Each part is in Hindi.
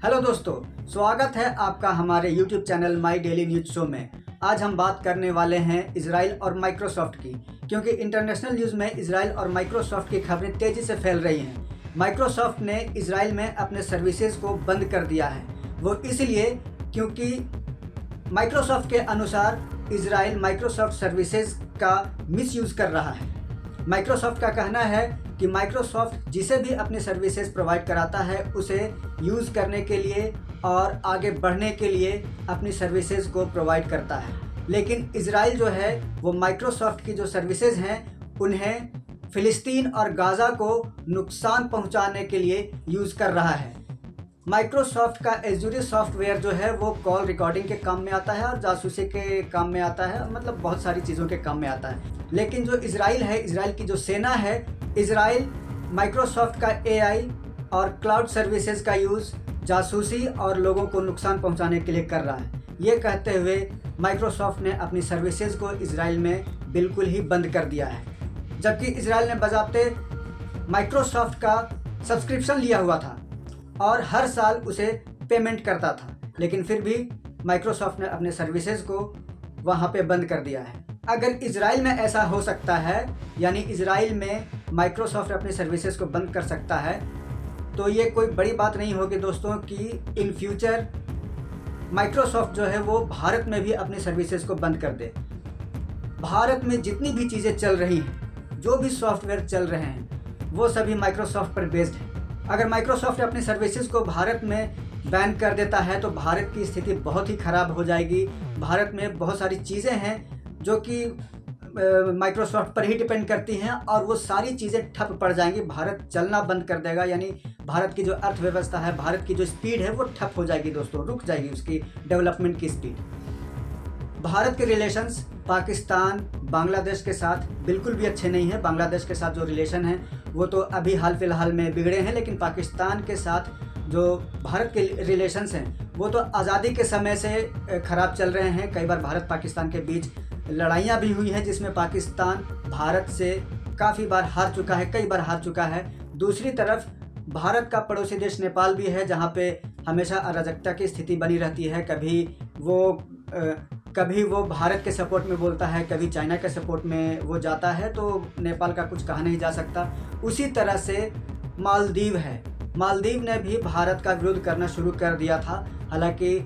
हेलो दोस्तों, स्वागत है आपका हमारे YouTube channel my daily news show में। आज हम बात करने वाले हैं इजराइल और माइक्रोसॉफ्ट की, क्योंकि इंटरनेशनल न्यूज़ में इजराइल और माइक्रोसॉफ्ट की खबरें तेज़ी से फैल रही हैं। माइक्रोसॉफ्ट ने इजराइल में अपने सर्विसेज को बंद कर दिया है। वो इसलिए क्योंकि माइक्रोसॉफ्ट के अनुसार इजराइल माइक्रोसॉफ्ट सर्विसेज का मिसयूज़ कर रहा है। माइक्रोसॉफ्ट का कहना है कि माइक्रोसॉफ्ट जिसे भी अपनी सर्विसेज प्रोवाइड कराता है उसे यूज़ करने के लिए और आगे बढ़ने के लिए अपनी सर्विसेज को प्रोवाइड करता है, लेकिन इजराइल जो है वो माइक्रोसॉफ्ट की जो सर्विसेज हैं उन्हें फ़िलिस्तीन और गाज़ा को नुकसान पहुंचाने के लिए यूज़ कर रहा है। माइक्रोसॉफ्ट का एज्यूर सॉफ्टवेयर जो है वो कॉल रिकॉर्डिंग के काम में आता है और जासूसी के काम में आता है, मतलब बहुत सारी चीज़ों के काम में आता है। लेकिन जो इजराइल है, इजराइल की जो सेना है, इजराइल माइक्रोसॉफ्ट का एआई और क्लाउड सर्विसेज का यूज़ जासूसी और लोगों को नुकसान पहुंचाने के लिए कर रहा है। ये कहते हुए माइक्रोसॉफ्ट ने अपनी सर्विसेज को इजराइल में बिल्कुल ही बंद कर दिया है, जबकि इजराइल ने बजाते माइक्रोसॉफ्ट का सब्सक्रिप्शन लिया हुआ था और हर साल उसे पेमेंट करता था, लेकिन फिर भी माइक्रोसॉफ्ट ने अपने सर्विसेज को वहाँ पे बंद कर दिया है। अगर इजराइल में ऐसा हो सकता है, यानी इजराइल में माइक्रोसॉफ्ट अपने सर्विसेज को बंद कर सकता है, तो ये कोई बड़ी बात नहीं होगी दोस्तों कि इन फ्यूचर माइक्रोसॉफ्ट जो है वो भारत में भी अपनी सर्विसेज को बंद कर दे। भारत में जितनी भी चीज़ें चल रही हैं, जो भी सॉफ्टवेयर चल रहे हैं, वो सभी माइक्रोसॉफ्ट पर बेस्ड है। अगर माइक्रोसॉफ्ट अपनी सर्विसेज को भारत में बैन कर देता है तो भारत की स्थिति बहुत ही ख़राब हो जाएगी। भारत में बहुत सारी चीज़ें हैं जो कि माइक्रोसॉफ्ट पर ही डिपेंड करती हैं और वो सारी चीज़ें ठप पड़ जाएंगी। भारत चलना बंद कर देगा, यानी भारत की जो अर्थव्यवस्था है, भारत की जो स्पीड है वो ठप हो जाएगी दोस्तों, रुक जाएगी उसकी डेवलपमेंट की स्पीड। भारत के रिलेशंस पाकिस्तान, बांग्लादेश के साथ बिल्कुल भी अच्छे नहीं हैं। बांग्लादेश के साथ जो रिलेशन हैं वो तो अभी हाल फिलहाल में बिगड़े हैं, लेकिन पाकिस्तान के साथ जो भारत के रिलेशंस हैं वो तो आज़ादी के समय से ख़राब चल रहे हैं। कई बार भारत पाकिस्तान के बीच लड़ाइयाँ भी हुई हैं जिसमें पाकिस्तान भारत से काफ़ी बार हार चुका है, कई बार हार चुका है। दूसरी तरफ भारत का पड़ोसी देश नेपाल भी है, जहाँ पे हमेशा अराजकता की स्थिति बनी रहती है। कभी वो भारत के सपोर्ट में बोलता है, कभी चाइना के सपोर्ट में वो जाता है, तो नेपाल का कुछ कहा नहीं जा सकता। उसी तरह से मालदीव है, मालदीव ने भी भारत का विरोध करना शुरू कर दिया था। हालांकि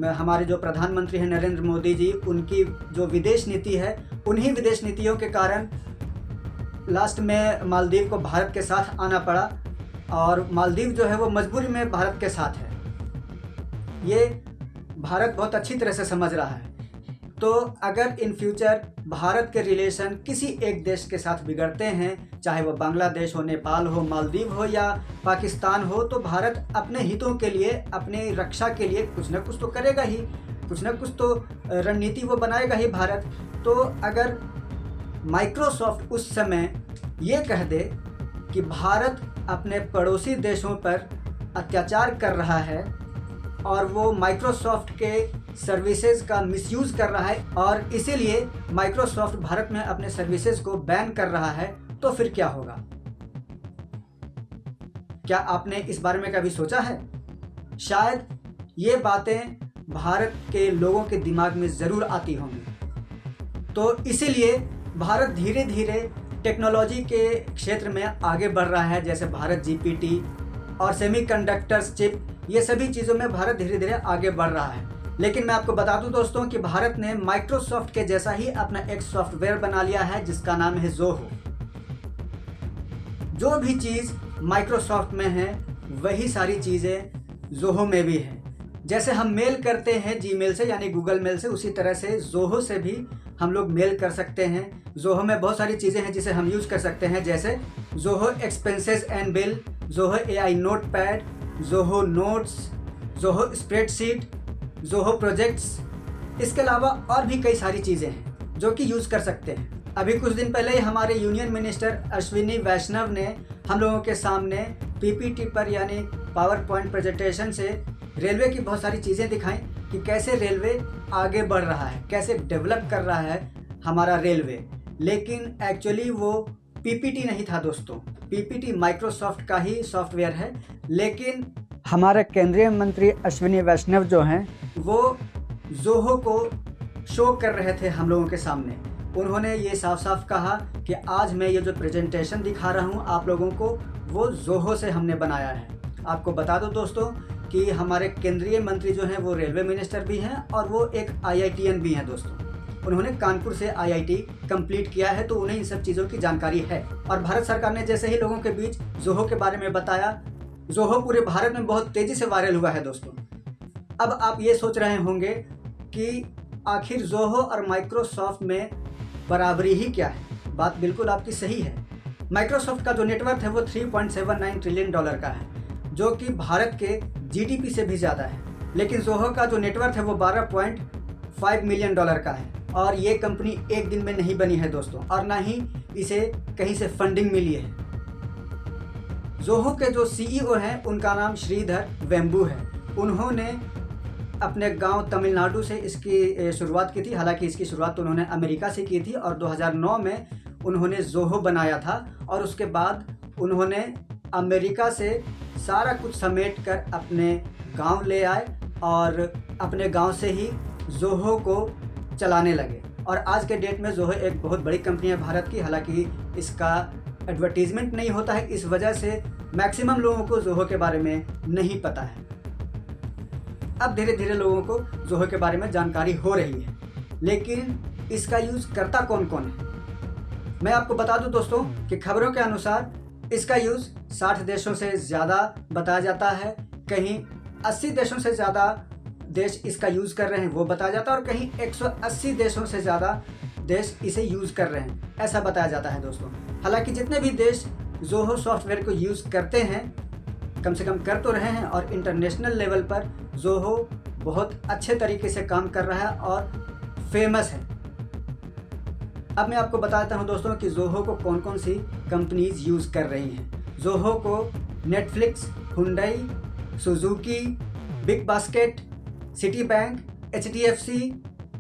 हमारे जो प्रधानमंत्री हैं नरेंद्र मोदी जी, उनकी जो विदेश नीति है, उन्हीं विदेश नीतियों के कारण लास्ट में मालदीव को भारत के साथ आना पड़ा और मालदीव जो है वो मजबूरी में भारत के साथ है। ये भारत बहुत अच्छी तरह से समझ रहा है। तो अगर इन फ्यूचर भारत के रिलेशन किसी एक देश के साथ बिगड़ते हैं, चाहे वो बांग्लादेश हो, नेपाल हो, मालदीव हो या पाकिस्तान हो, तो भारत अपने हितों के लिए, अपने रक्षा के लिए कुछ न कुछ तो करेगा ही, कुछ न कुछ तो रणनीति वो बनाएगा ही भारत। तो अगर माइक्रोसॉफ्ट उस समय ये कह दे कि भारत अपने पड़ोसी देशों पर अत्याचार कर रहा है और वो माइक्रोसॉफ्ट के सर्विसेज का मिसयूज़ कर रहा है और इसीलिए माइक्रोसॉफ्ट भारत में अपने सर्विसेज को बैन कर रहा है, तो फिर क्या होगा? क्या आपने इस बारे में कभी सोचा है? शायद ये बातें भारत के लोगों के दिमाग में ज़रूर आती होंगी। तो इसीलिए भारत धीरे धीरे टेक्नोलॉजी के क्षेत्र में आगे बढ़ रहा है, जैसे भारत जीपीटी और सेमीकंडक्टर्स चिप, ये सभी चीज़ों में भारत धीरे धीरे आगे बढ़ रहा है। लेकिन मैं आपको बता दूं दोस्तों कि भारत ने माइक्रोसॉफ्ट के जैसा ही अपना एक सॉफ्टवेयर बना लिया है जिसका नाम है ज़ोहो। जो भी चीज़ माइक्रोसॉफ्ट में है वही सारी चीज़ें ज़ोहो में भी हैं। जैसे हम मेल करते हैं जीमेल से, यानी गूगल मेल से, उसी तरह से ज़ोहो से भी हम लोग मेल कर सकते हैं। ज़ोहो में बहुत सारी चीज़ें हैं जिसे हम यूज़ कर सकते हैं, जैसे Zoho expenses and bill, Zoho AI notepad, Zoho notes, Zoho spreadsheet, Zoho projects. इसके अलावा और भी कई सारी चीज़ें हैं जो कि यूज़ कर सकते हैं। अभी कुछ दिन पहले ही हमारे यूनियन मिनिस्टर अश्विनी वैष्णव ने हम लोगों के सामने पीपीटी पर, यानी पावर पॉइंट प्रेजेंटेशन से, रेलवे की बहुत सारी चीज़ें दिखाई कि कैसे रेलवे आगे बढ़ रहा है, कैसे डेवलप कर रहा है हमारा रेलवे। लेकिन एक्चुअली वो पीपीटी नहीं था दोस्तों, पीपीटी माइक्रोसॉफ्ट का ही सॉफ्टवेयर है, लेकिन हमारे केंद्रीय मंत्री अश्विनी वैष्णव जो हैं वो जोहो को शो कर रहे थे हम लोगों के सामने। उन्होंने ये साफ साफ कहा कि आज मैं ये जो प्रेजेंटेशन दिखा रहा हूँ आप लोगों को, वो जोहो से हमने बनाया है। आपको बता दो दोस्तों कि हमारे केंद्रीय मंत्री जो हैं वो रेलवे मिनिस्टर भी हैं और वो एक IITian भी हैं दोस्तों। उन्होंने कानपुर से IIT कंप्लीट किया है, तो उन्हें इन सब चीज़ों की जानकारी है। और भारत सरकार ने जैसे ही लोगों के बीच जोहो के बारे में बताया, जोहो पूरे भारत में बहुत तेज़ी से वायरल हुआ है दोस्तों। अब आप ये सोच रहे होंगे कि आखिर जोहो और माइक्रोसॉफ्ट में बराबरी ही क्या है। बात बिल्कुल आपकी सही है। माइक्रोसॉफ्ट का जो नेटवर्थ है वो $3.79 ट्रिलियन का है, जो कि भारत के GDP से भी ज़्यादा है। लेकिन जोहो का जो नेटवर्थ है वो $12.5 मिलियन का है। और ये कंपनी एक दिन में नहीं बनी है दोस्तों, और ना ही इसे कहीं से फंडिंग मिली है। जोहो के जो CEO हैं उनका नाम श्रीधर वेम्बू है। उन्होंने अपने गांव तमिलनाडु से इसकी शुरुआत की थी। हालांकि इसकी शुरुआत तो उन्होंने अमेरिका से की थी और 2009 में उन्होंने जोहो बनाया था। और उसके बाद उन्होंने अमेरिका से सारा कुछ समेट कर अपने गांव ले आए और अपने गांव से ही जोहो को चलाने लगे। और आज के डेट में जोहो एक बहुत बड़ी कंपनी है भारत की। हालांकि इसका एडवर्टीजमेंट नहीं होता है, इस वजह से मैक्सिमम लोगों को जोहो के बारे में नहीं पता है। अब धीरे धीरे लोगों को जोहो के बारे में जानकारी हो रही है, लेकिन इसका यूज़ करता कौन कौन है। मैं आपको बता दूं दोस्तों कि खबरों के अनुसार इसका यूज़ 60 देशों से ज़्यादा बताया जाता है। कहीं 80 देशों से ज़्यादा देश इसका यूज़ कर रहे हैं वो बताया जाता है, और कहीं 180 देशों से ज़्यादा देश इसे यूज़ कर रहे हैं ऐसा बताया जाता है दोस्तों। हालांकि जितने भी देश जोहो सॉफ्टवेयर को यूज़ करते हैं, कम से कम कर तो रहे हैं, और इंटरनेशनल लेवल पर जोहो बहुत अच्छे तरीके से काम कर रहा है और फेमस है। अब मैं आपको बताता हूं दोस्तों कि जोहो को कौन कौन सी कंपनीज यूज़ कर रही हैं। जोहो को Netflix, Hyundai, Suzuki, big basket, Citi bank, HDFC,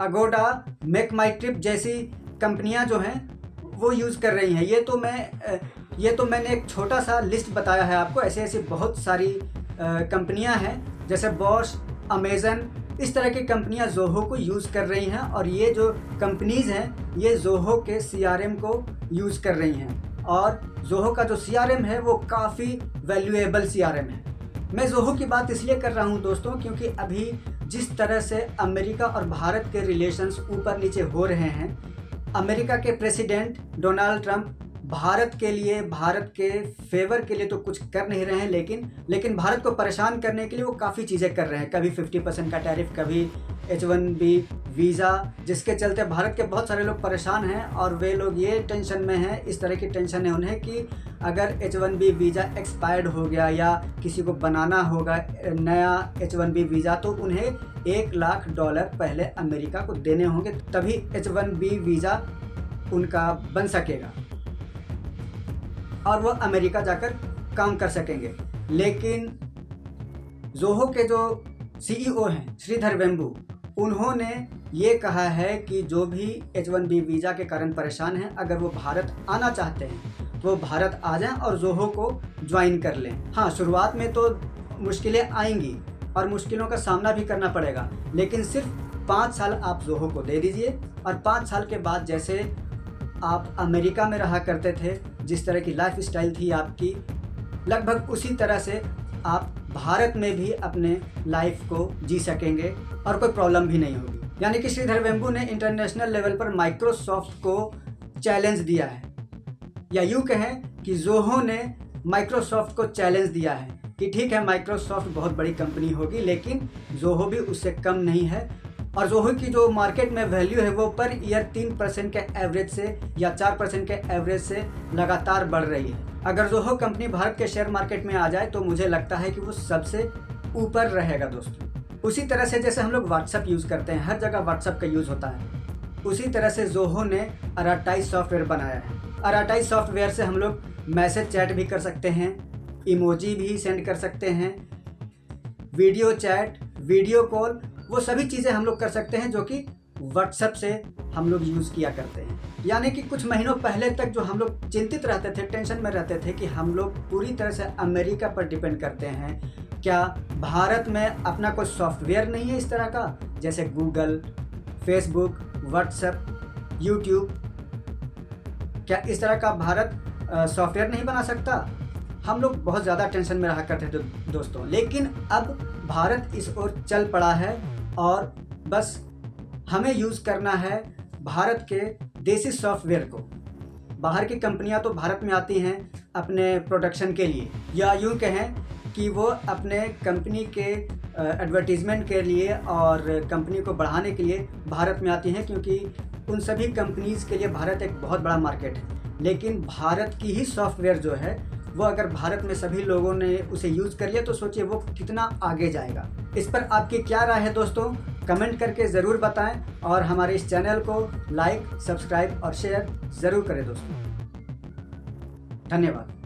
Agoda, make my trip जैसी कंपनियां जो हैं वो यूज़ कर रही हैं। ये तो मैंने एक छोटा सा लिस्ट बताया है आपको। ऐसे ऐसी बहुत सारी कंपनियां हैं, जैसे बॉश, अमेज़न, इस तरह की कंपनियां जोहो को यूज़ कर रही हैं। और ये जो कंपनीज़ हैं ये जोहो के CRM को यूज़ कर रही हैं। और जोहो का जो CRM है वो काफ़ी वैल्यूएबल CRM है। मैं जोहो की बात इसलिए कर रहा हूं दोस्तों क्योंकि अभी जिस तरह से अमेरिका और भारत के रिलेशंस ऊपर नीचे हो रहे हैं, अमेरिका के प्रेसिडेंट डोनाल्ड ट्रंप भारत के लिए, भारत के फेवर के लिए तो कुछ कर नहीं रहे हैं, लेकिन भारत को परेशान करने के लिए वो काफ़ी चीज़ें कर रहे हैं। कभी 50% का टैरिफ, कभी H1B वीज़ा, जिसके चलते भारत के बहुत सारे लोग परेशान हैं। और वे लोग ये टेंशन में हैं, इस तरह की टेंशन है उन्हें कि अगर H1B वीज़ा एक्सपायर्ड हो गया या किसी को बनाना होगा नया H1B वीज़ा, तो उन्हें $1 लाख पहले अमेरिका को देने होंगे, तभी H1B वीज़ा उनका बन सकेगा और वो अमेरिका जाकर काम कर सकेंगे। लेकिन जोहो के जो CEO हैं श्रीधर वेम्बू, उन्होंने ये कहा है कि जो भी H1B वीज़ा के कारण परेशान हैं, अगर वो भारत आना चाहते हैं तो वो भारत आ जाएं और जोहो को ज्वाइन कर लें। हाँ, शुरुआत में तो मुश्किलें आएंगी और मुश्किलों का सामना भी करना पड़ेगा, लेकिन सिर्फ 5 साल आप जोहो को दे दीजिए और 5 साल के बाद जैसे आप अमेरिका में रहा करते थे, जिस तरह की लाइफ स्टाइल थी आपकी, लगभग उसी तरह से आप भारत में भी अपने लाइफ को जी सकेंगे और कोई प्रॉब्लम भी नहीं होगी। यानी कि श्रीधर वेम्बू ने इंटरनेशनल लेवल पर माइक्रोसॉफ्ट को चैलेंज दिया है, या यूँ कहें कि जोहो ने माइक्रोसॉफ्ट को चैलेंज दिया है कि ठीक है, माइक्रोसॉफ्ट बहुत बड़ी कंपनी होगी लेकिन जोहो भी उससे कम नहीं है। और जोहो की जो मार्केट में वैल्यू है वो पर ईयर 3% के एवरेज से या 4% के एवरेज से लगातार बढ़ रही है। अगर जोहो कंपनी भारत के शेयर मार्केट में आ जाए तो मुझे लगता है कि वो सबसे ऊपर रहेगा दोस्तों। उसी तरह से जैसे हम लोग व्हाट्सअप यूज़ करते हैं, हर जगह व्हाट्सअप का यूज़ होता है, उसी तरह से जोहो ने अराटाइज सॉफ्टवेयर बनाया है। अराटाइज सॉफ्टवेयर से हम लोग मैसेज चैट भी कर सकते हैं, इमोजी भी सेंड कर सकते हैं, वीडियो चैट, वीडियो कॉल, वो सभी चीज़ें हम लोग कर सकते हैं जो कि व्हाट्सएप से हम लोग यूज़ किया करते हैं। यानी कि कुछ महीनों पहले तक जो हम लोग चिंतित रहते थे, टेंशन में रहते थे कि हम लोग पूरी तरह से अमेरिका पर डिपेंड करते हैं, क्या भारत में अपना कोई सॉफ्टवेयर नहीं है इस तरह का, जैसे गूगल, फेसबुक, व्हाट्सएप, यूट्यूब? क्या इस तरह का भारत सॉफ्टवेयर नहीं बना सकता? हम लोग बहुत ज़्यादा टेंशन में रहा करते थे दोस्तों, लेकिन अब भारत इस ओर चल पड़ा है और बस हमें यूज़ करना है भारत के देसी सॉफ्टवेयर को। बाहर की कंपनियां तो भारत में आती हैं अपने प्रोडक्शन के लिए, या यूँ कहें कि वो अपने कंपनी के एडवर्टीज़मेंट के लिए और कंपनी को बढ़ाने के लिए भारत में आती हैं, क्योंकि उन सभी कंपनीज़ के लिए भारत एक बहुत बड़ा मार्केट है। लेकिन भारत की ही सॉफ्टवेयर जो है वो अगर भारत में सभी लोगों ने उसे यूज़ कर लिया तो सोचिए वो कितना आगे जाएगा। इस पर आपकी क्या राय है दोस्तों? कमेंट करके ज़रूर बताएं और हमारे इस चैनल को लाइक, सब्सक्राइब और शेयर ज़रूर करें दोस्तों। धन्यवाद।